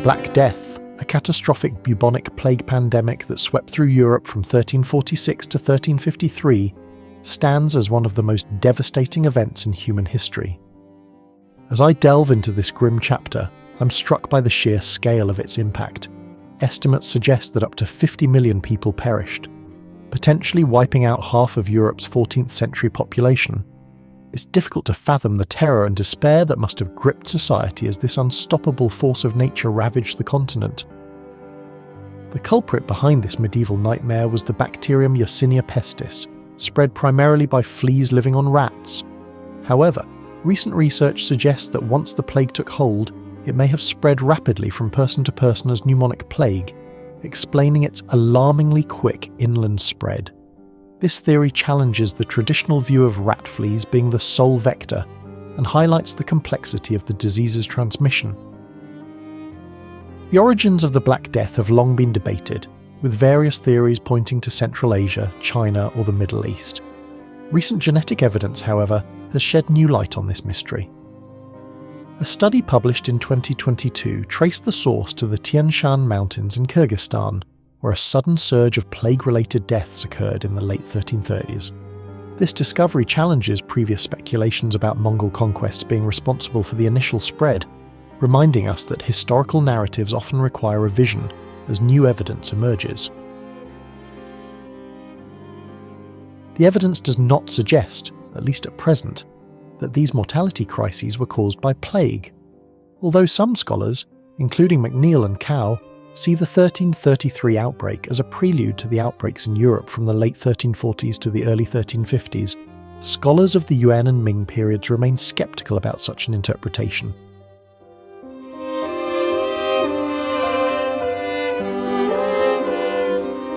Black Death, a catastrophic bubonic plague pandemic that swept through Europe from 1346 to 1353, stands as one of the most devastating events in human history. As I delve into this grim chapter, I'm struck by the sheer scale of its impact. Estimates suggest that up to 50 million people perished, potentially wiping out half of Europe's 14th century population. It's difficult to fathom the terror and despair that must have gripped society as this unstoppable force of nature ravaged the continent. The culprit behind this medieval nightmare was the bacterium Yersinia pestis, spread primarily by fleas living on rats. However, recent research suggests that once the plague took hold, it may have spread rapidly from person to person as pneumonic plague, explaining its alarmingly quick inland spread. This theory challenges the traditional view of rat fleas being the sole vector and highlights the complexity of the disease's transmission. The origins of the Black Death have long been debated, with various theories pointing to Central Asia, China, or the Middle East. Recent genetic evidence, however, has shed new light on this mystery. A study published in 2022 traced the source to the Tian Shan Mountains in Kyrgyzstan, where a sudden surge of plague-related deaths occurred in the late 1330s. This discovery challenges previous speculations about Mongol conquest being responsible for the initial spread, reminding us that historical narratives often require revision as new evidence emerges. The evidence does not suggest, at least at present, that these mortality crises were caused by plague, although some scholars, including McNeill and Cow, see the 1333 outbreak as a prelude to the outbreaks in Europe from the late 1340s to the early 1350s. Scholars of the Yuan and Ming periods remain skeptical about such an interpretation.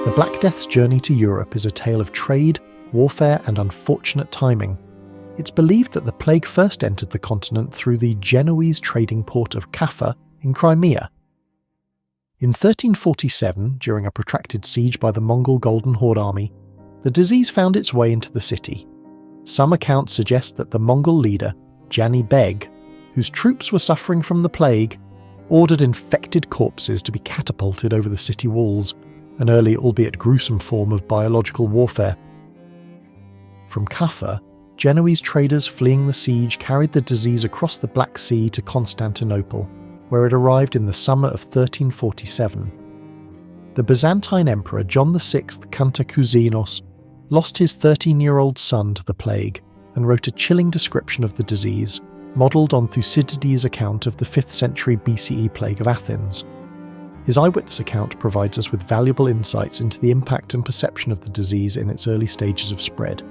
The Black Death's journey to Europe is a tale of trade, warfare, and unfortunate timing. It's believed that the plague first entered the continent through the Genoese trading port of Kaffa in Crimea. In 1347, during a protracted siege by the Mongol Golden Horde army, the disease found its way into the city. Some accounts suggest that the Mongol leader, Jani Beg, whose troops were suffering from the plague, ordered infected corpses to be catapulted over the city walls, an early albeit gruesome form of biological warfare. From Kaffa, Genoese traders fleeing the siege carried the disease across the Black Sea to Constantinople, where it arrived in the summer of 1347. The Byzantine Emperor John VI Cantacuzene lost his 13-year-old son to the plague and wrote a chilling description of the disease, modelled on Thucydides' account of the 5th century BCE plague of Athens. His eyewitness account provides us with valuable insights into the impact and perception of the disease in its early stages of spread.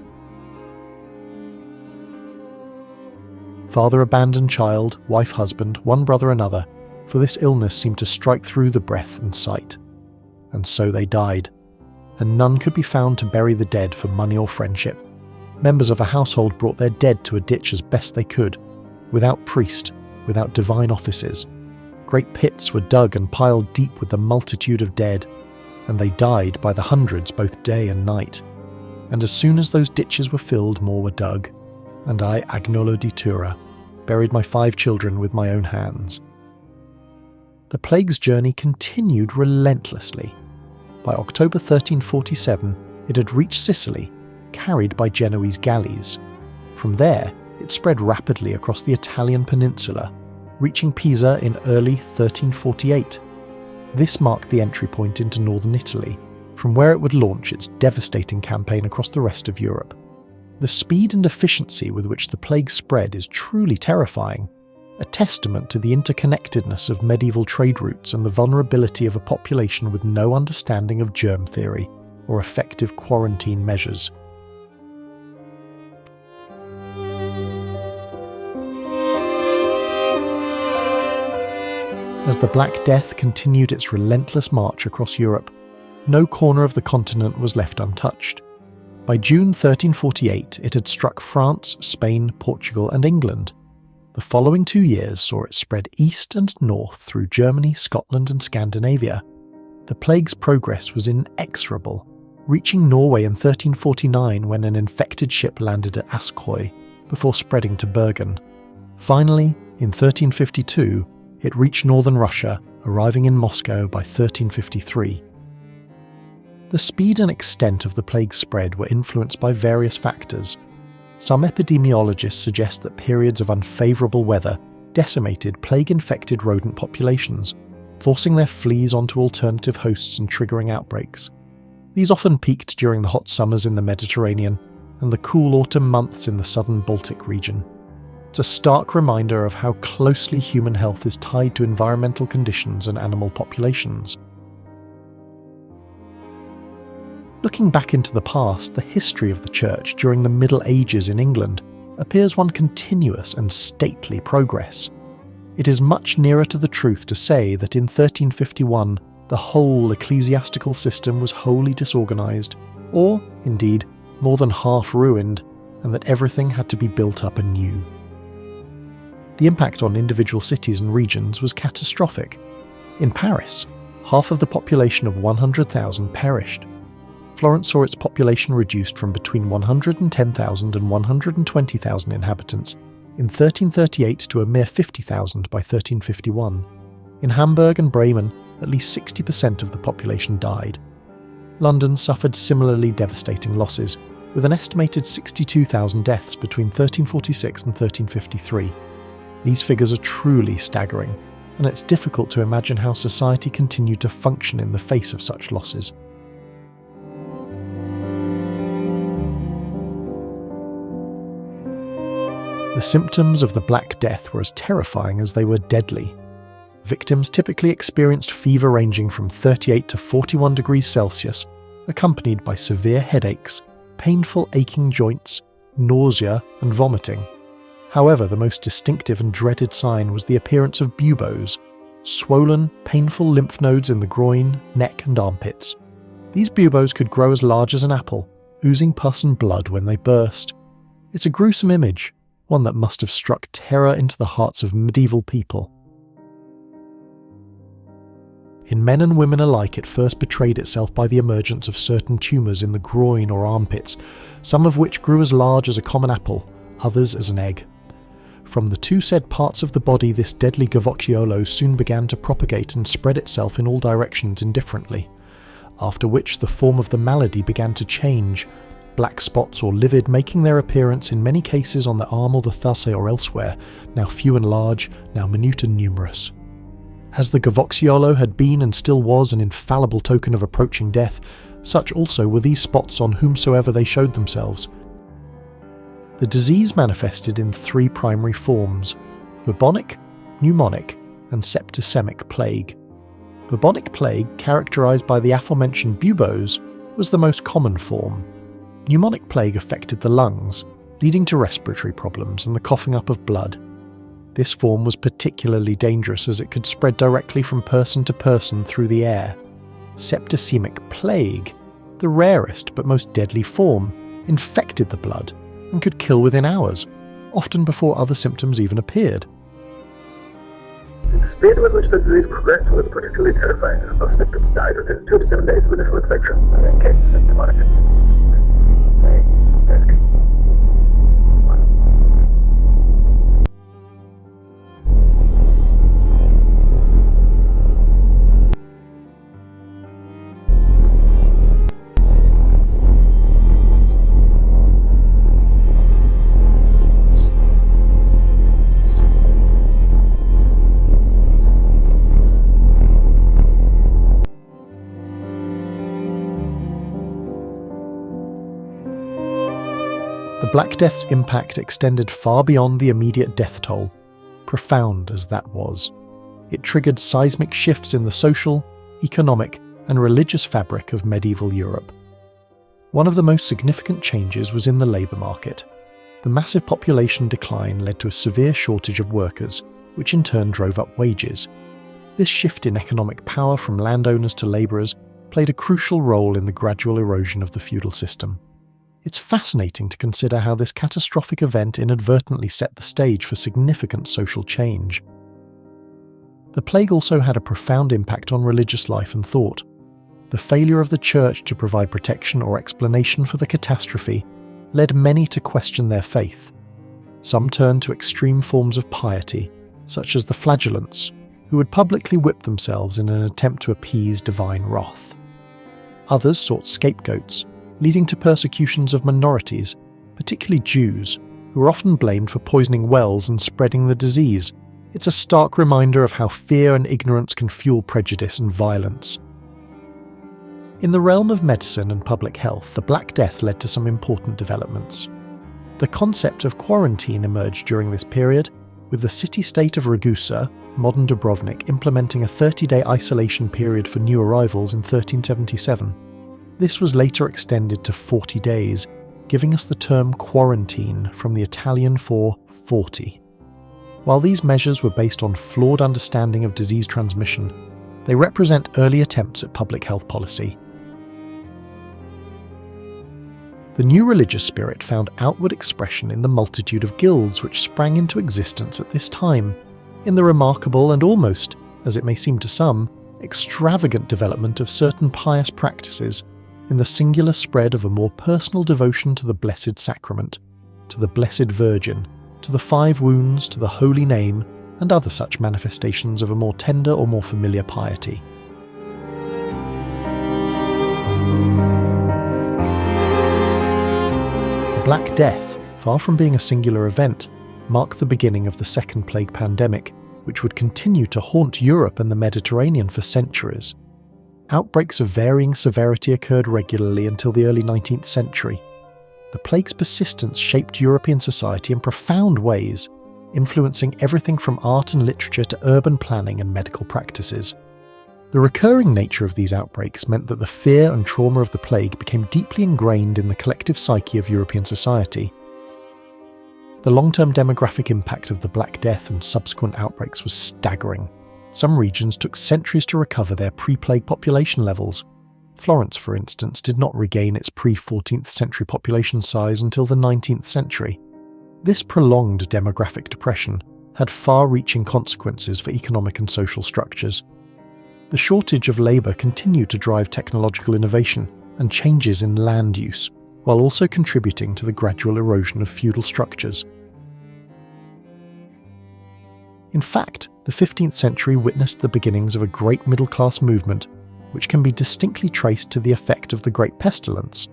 Father abandoned child, wife husband, one brother another, for this illness seemed to strike through the breath and sight. And so they died, and none could be found to bury the dead for money or friendship. Members of a household brought their dead to a ditch as best they could, without priest, without divine offices. Great pits were dug and piled deep with the multitude of dead, and they died by the hundreds both day and night. And as soon as those ditches were filled, more were dug, and I, Agnolo di Tura, buried my 5 children with my own hands. The plague's journey continued relentlessly. By October 1347, it had reached Sicily, carried by Genoese galleys. From there, it spread rapidly across the Italian peninsula, reaching Pisa in early 1348. This marked the entry point into northern Italy, from where it would launch its devastating campaign across the rest of Europe. The speed and efficiency with which the plague spread is truly terrifying, a testament to the interconnectedness of medieval trade routes and the vulnerability of a population with no understanding of germ theory or effective quarantine measures. As the Black Death continued its relentless march across Europe, no corner of the continent was left untouched. By June 1348, it had struck France, Spain, Portugal, and England. The following 2 years saw it spread east and north through Germany, Scotland, and Scandinavia. The plague's progress was inexorable, reaching Norway in 1349 when an infected ship landed at Askøy, before spreading to Bergen. Finally, in 1352, it reached northern Russia, arriving in Moscow by 1353. The speed and extent of the plague's spread were influenced by various factors. Some epidemiologists suggest that periods of unfavourable weather decimated plague-infected rodent populations, forcing their fleas onto alternative hosts and triggering outbreaks. These often peaked during the hot summers in the Mediterranean and the cool autumn months in the southern Baltic region. It's a stark reminder of how closely human health is tied to environmental conditions and animal populations. Looking back into the past, the history of the Church during the Middle Ages in England appears one continuous and stately progress. It is much nearer to the truth to say that in 1351 the whole ecclesiastical system was wholly disorganised, or, indeed, more than half ruined, and that everything had to be built up anew. The impact on individual cities and regions was catastrophic. In Paris, half of the population of 100,000 perished. Florence saw its population reduced from between 110,000 and 120,000 inhabitants in 1338 to a mere 50,000 by 1351. In Hamburg and Bremen, at least 60% of the population died. London suffered similarly devastating losses, with an estimated 62,000 deaths between 1346 and 1353. These figures are truly staggering, and it's difficult to imagine how society continued to function in the face of such losses. The symptoms of the Black Death were as terrifying as they were deadly. Victims typically experienced fever ranging from 38 to 41 degrees Celsius, accompanied by severe headaches, painful aching joints, nausea, and vomiting. However, the most distinctive and dreaded sign was the appearance of buboes, swollen, painful lymph nodes in the groin, neck, and armpits. These buboes could grow as large as an apple, oozing pus and blood when they burst. It's a gruesome image, one that must have struck terror into the hearts of medieval people. In men and women alike, it first betrayed itself by the emergence of certain tumours in the groin or armpits, some of which grew as large as a common apple, others as an egg. From the two said parts of the body, this deadly gavocciolo soon began to propagate and spread itself in all directions indifferently, after which the form of the malady began to change, black spots or livid making their appearance in many cases on the arm or the thigh or elsewhere, now few and large, now minute and numerous. As the gavocciolo had been and still was an infallible token of approaching death, such also were these spots on whomsoever they showed themselves. The disease manifested in three primary forms: bubonic, pneumonic, and septicemic plague. Bubonic plague, characterized by the aforementioned buboes, was the most common form. Pneumonic plague affected the lungs, leading to respiratory problems and the coughing up of blood. This form was particularly dangerous as it could spread directly from person to person through the air. Septicemic plague, the rarest but most deadly form, infected the blood and could kill within hours, often before other symptoms even appeared. The speed with which the disease progressed was particularly terrifying. Most victims died within 2 to 7 days of initial infection. In cases of pneumonic, death could The Black Death's impact extended far beyond the immediate death toll, profound as that was. It triggered seismic shifts in the social, economic, and religious fabric of medieval Europe. One of the most significant changes was in the labour market. The massive population decline led to a severe shortage of workers, which in turn drove up wages. This shift in economic power from landowners to labourers played a crucial role in the gradual erosion of the feudal system. It's fascinating to consider how this catastrophic event inadvertently set the stage for significant social change. The plague also had a profound impact on religious life and thought. The failure of the Church to provide protection or explanation for the catastrophe led many to question their faith. Some turned to extreme forms of piety, such as the flagellants, who would publicly whip themselves in an attempt to appease divine wrath. Others sought scapegoats, leading to persecutions of minorities, particularly Jews, who were often blamed for poisoning wells and spreading the disease. It's a stark reminder of how fear and ignorance can fuel prejudice and violence. In the realm of medicine and public health, the Black Death led to some important developments. The concept of quarantine emerged during this period, with the city-state of Ragusa, modern Dubrovnik, implementing a 30-day isolation period for new arrivals in 1377. This was later extended to 40 days, giving us the term quarantine from the Italian for 40. While these measures were based on flawed understanding of disease transmission, they represent early attempts at public health policy. The new religious spirit found outward expression in the multitude of guilds which sprang into existence at this time, in the remarkable and almost, as it may seem to some, extravagant development of certain pious practices, in the singular spread of a more personal devotion to the Blessed Sacrament, to the Blessed Virgin, to the Five Wounds, to the Holy Name, and other such manifestations of a more tender or more familiar piety. The Black Death, far from being a singular event, marked the beginning of the Second Plague Pandemic, which would continue to haunt Europe and the Mediterranean for centuries. Outbreaks of varying severity occurred regularly until the early 19th century. The plague's persistence shaped European society in profound ways, influencing everything from art and literature to urban planning and medical practices. The recurring nature of these outbreaks meant that the fear and trauma of the plague became deeply ingrained in the collective psyche of European society. The long-term demographic impact of the Black Death and subsequent outbreaks was staggering. Some regions took centuries to recover their pre-plague population levels. Florence, for instance, did not regain its pre-14th century population size until the 19th century. This prolonged demographic depression had far-reaching consequences for economic and social structures. The shortage of labour continued to drive technological innovation and changes in land use, while also contributing to the gradual erosion of feudal structures. In fact, the 15th century witnessed the beginnings of a great middle-class movement, which can be distinctly traced to the effect of the Great Pestilence.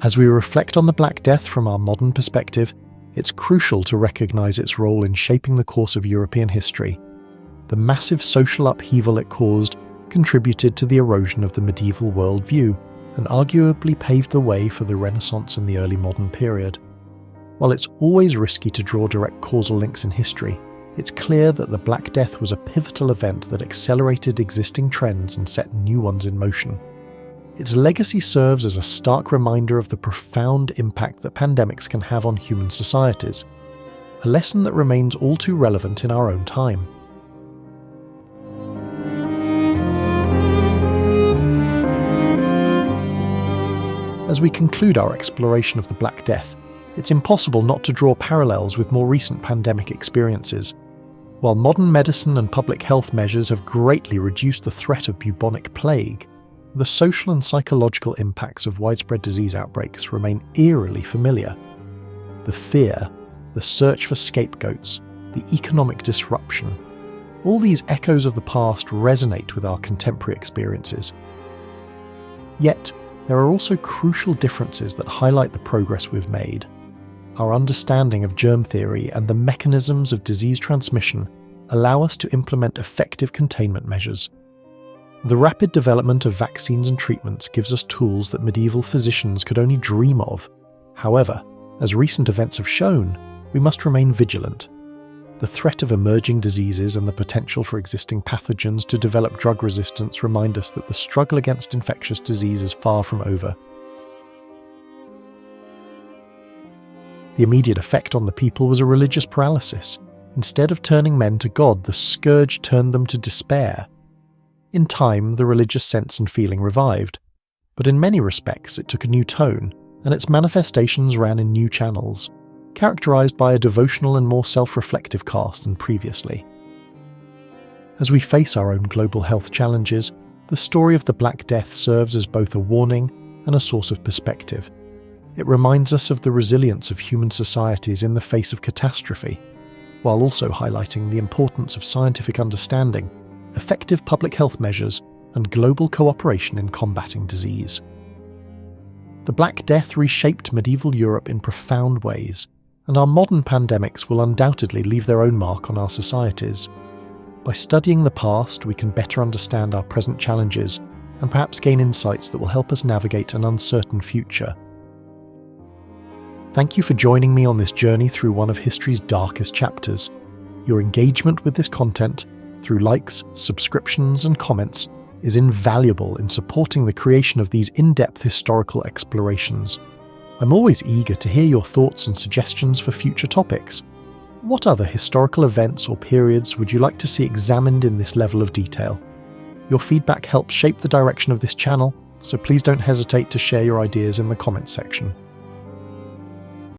As we reflect on the Black Death from our modern perspective, it's crucial to recognise its role in shaping the course of European history. The massive social upheaval it caused contributed to the erosion of the medieval worldview, and arguably paved the way for the Renaissance and the early modern period. While it's always risky to draw direct causal links in history, it's clear that the Black Death was a pivotal event that accelerated existing trends and set new ones in motion. Its legacy serves as a stark reminder of the profound impact that pandemics can have on human societies, a lesson that remains all too relevant in our own time. As we conclude our exploration of the Black Death, it's impossible not to draw parallels with more recent pandemic experiences. While modern medicine and public health measures have greatly reduced the threat of bubonic plague, the social and psychological impacts of widespread disease outbreaks remain eerily familiar. The fear, the search for scapegoats, the economic disruption, all these echoes of the past resonate with our contemporary experiences. Yet, there are also crucial differences that highlight the progress we've made. Our understanding of germ theory and the mechanisms of disease transmission allow us to implement effective containment measures. The rapid development of vaccines and treatments gives us tools that medieval physicians could only dream of. However, as recent events have shown, we must remain vigilant. The threat of emerging diseases and the potential for existing pathogens to develop drug resistance remind us that the struggle against infectious disease is far from over. The immediate effect on the people was a religious paralysis. Instead of turning men to God, the scourge turned them to despair. In time, the religious sense and feeling revived, but in many respects it took a new tone, and its manifestations ran in new channels, characterised by a devotional and more self-reflective cast than previously. As we face our own global health challenges, the story of the Black Death serves as both a warning and a source of perspective. It reminds us of the resilience of human societies in the face of catastrophe. while also highlighting the importance of scientific understanding, effective public health measures, and global cooperation in combating disease. The Black Death reshaped medieval Europe in profound ways, and our modern pandemics will undoubtedly leave their own mark on our societies. By studying the past, we can better understand our present challenges and perhaps gain insights that will help us navigate an uncertain future. Thank you for joining me on this journey through one of history's darkest chapters. Your engagement with this content, through likes, subscriptions, and comments, is invaluable in supporting the creation of these in-depth historical explorations. I'm always eager to hear your thoughts and suggestions for future topics. What other historical events or periods would you like to see examined in this level of detail? Your feedback helps shape the direction of this channel, so please don't hesitate to share your ideas in the comments section.